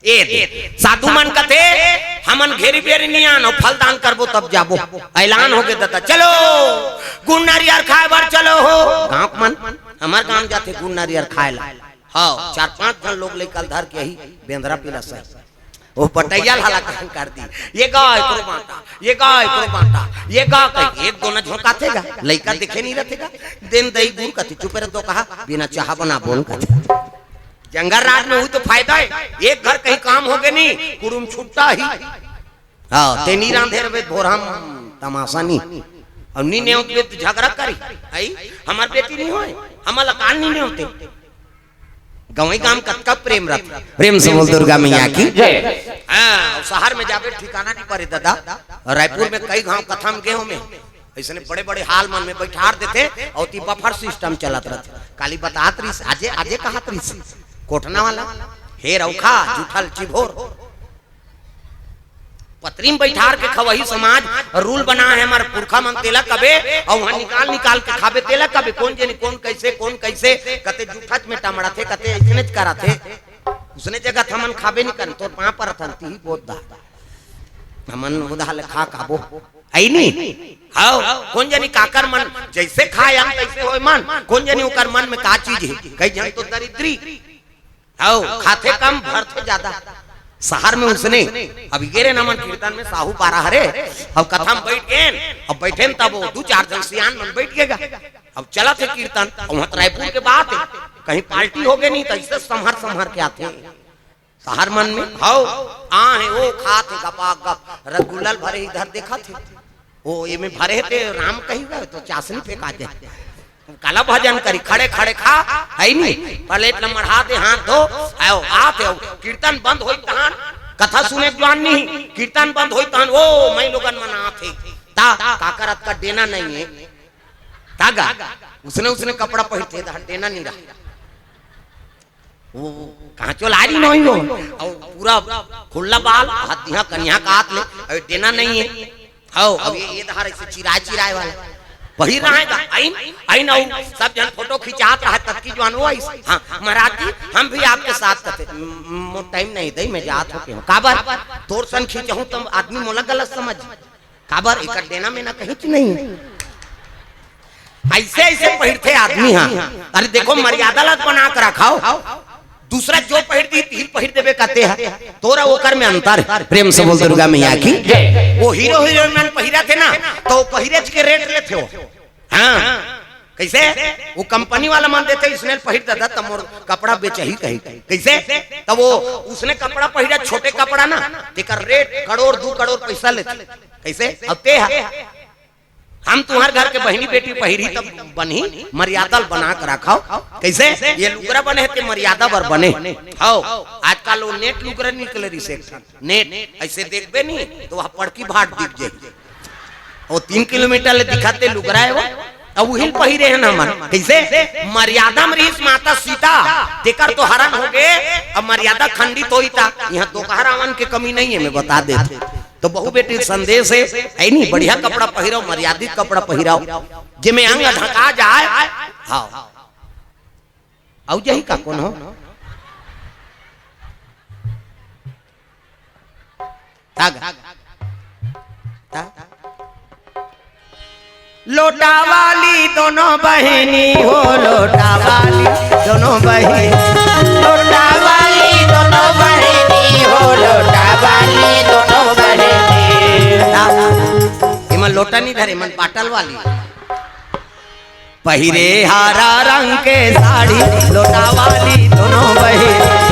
ए साधु मन कथे हमन घेरी बेरी नहीं आनो फल दान करबो तब जाबो ऐलान हो गए दादा चलो गुड़ नारियर खाए बार चलो हो गांव मन हमार गांव जाते गुड़ नारियर खाए ला हाँ 4-5 जन लोग लेकर धर के ही बेंद्रा पीला सर वो पटैया हाला कर दी ये गाय को बांटा ये गाय को बांटा ये गा कहीं एक दोना झोंका थेगा लइका दिखे नहीं रहेगा दिन दही गुड़ कथी चुप रह तो कहा बिना चाह बना बोल कथी जंगल राज में हुई तो फायदा है एक घर कहीं काम हो गए नहीं कुरुम छुट्टा ही हाँ तेनी रांधेर वे भोरम तमाशा नहीं और नी ने होते तो झगड़ा करी आई हमार बेटी नहीं होए हमार लकान नहीं होते गवई काम कतका प्रेम रख प्रेम से बोल दुर्गा मैया की जय हां शहर में जावे ठिकाना नहीं पड़े दादा रायपुर में कई गांव कथा में गेहूं में ऐसे बड़े बड़े हाल मन में बैठार देते और ती बफर सिस्टम चलत रहते काली बतात रही आजे आजे कहत रही कोठना वाला हे रौखा जुठल चिभोर पतरी में बैठार के खवही समाज रूल बना है हमारे पुरखा मन तेला कबे और वहां निकाल निकाल के खाबे तेला कबे कौन जनी कौन कैसे कते जुठत में टमड़ा थे कते ऐसने करा थे उसने जगह हमन खाबे नहीं कर तो वहां पर थनती ही बहुत दा हमन उधाल खा काबो आई नहीं हां कौन जनी काकर मन जैसे खाया तैसे होय मन कौन जनी ओकर मन में का चीज है कई जन तो दरिद्री हां खाते कम भरते ज्यादा शहर में उसने अब गिरे नमन कीर्तन में साहू पारा हरे अब कथा में बैठ गए अब बैठे तब 2-4 जन सियान मन बैठ गएगा अब चला थे कीर्तन वहां रायपुर के बात है कहीं पार्टी हो गई नहीं तो ऐसे संभर के आते शहर मन में हाउ आ है वो खाते गपा गप रसगुल्ला भरे इधर देखा थे वो ये में भरे थे राम कहीं गए तो चाशनी फेंका दे काला भजन करी खड़े खड़े खा है नहीं प्लेट लमढ़ा दे हाथ धो आओ आते कीर्तन बंद होई तहन कथा सुने जवान नहीं कीर्तन बंद होई तहन ओ मैं लोगन मना थे ता काकरत का देना नहीं है तागा उसने कपड़ा पहनते देना नहीं रहा वो कहां चोलारी नहीं हो और पूरा खुला बाल हाथ यहां कन्या का हाथ ले देना नहीं है आओ अब ये धार ऐसे चिराए वाला वही रहेगा आइन सब जन फोटो खिंचात रहा तब की जवान वो हां महाराज जी हम भी आपके साथ करते टाइम नहीं दे मैं जात होके काबर तोर सन खींचहूं तुम आदमी मोला गलत समझ काबर एक देना में ना कहीं की नहीं ऐसे ऐसे पहिरते आदमी हां अरे देखो मर्यादा लग बना कर रखाओ दूसरा जो पहिर दी तीर पहिर देवे कहते हैं तोरा ओकर में अंतर है प्रेम से बोल दुर्गा मैया की वो हीरो हीरोइन पहिरा थे ना तो पहिरेज के रेट लेते हो हाँ कैसे वो कंपनी वाला मान देते इसने पहिर देता तब मोर कपड़ा बेचे ही कहीं कैसे तब वो उसने कपड़ा पहिरा छोटे कपड़ा ना तेकर रेट 1-2 करोड़ पैसा लेते कैसे अब ते हम तुम्हारे घर के बहनी बेटी पहिरी तब बनी मर्यादा बना कर रखाओ कैसे ये लुगरा बने थे मर्यादा बर बने हाओ आजकल वो नेट लुगरा निकले रिसेक्शन नेट ऐसे देखबे नहीं तो वह पड़की भाट दिख जाए वो 3 किलोमीटर ले दिखाते लुगरा है वो अब वही पहिरे हैं ना कैसे मर्यादा में रही माता सीता देकर तो हरण हो गए अब मर्यादा खंडित होई था यहाँ दोपहर रावण की कमी नहीं है मैं बता देते तो बहु बेटी संदेश है नहीं बढ़िया कपड़ा पहिराओ मर्यादित कपड़ा पहिराओ जिमे अंग ढका जाए हाँ औ जही का कौन हो लोटा वाली दोनों बहनी हो लोटा वाली दोनों बहनी लोटा वाली दोनों बहनी हो लोटा वाली दोनों बहनी मन लोटा नहीं धरे मन पाटल वाली पहिरे हरा रंग के साड़ी लोटा वाली दोनों बहनी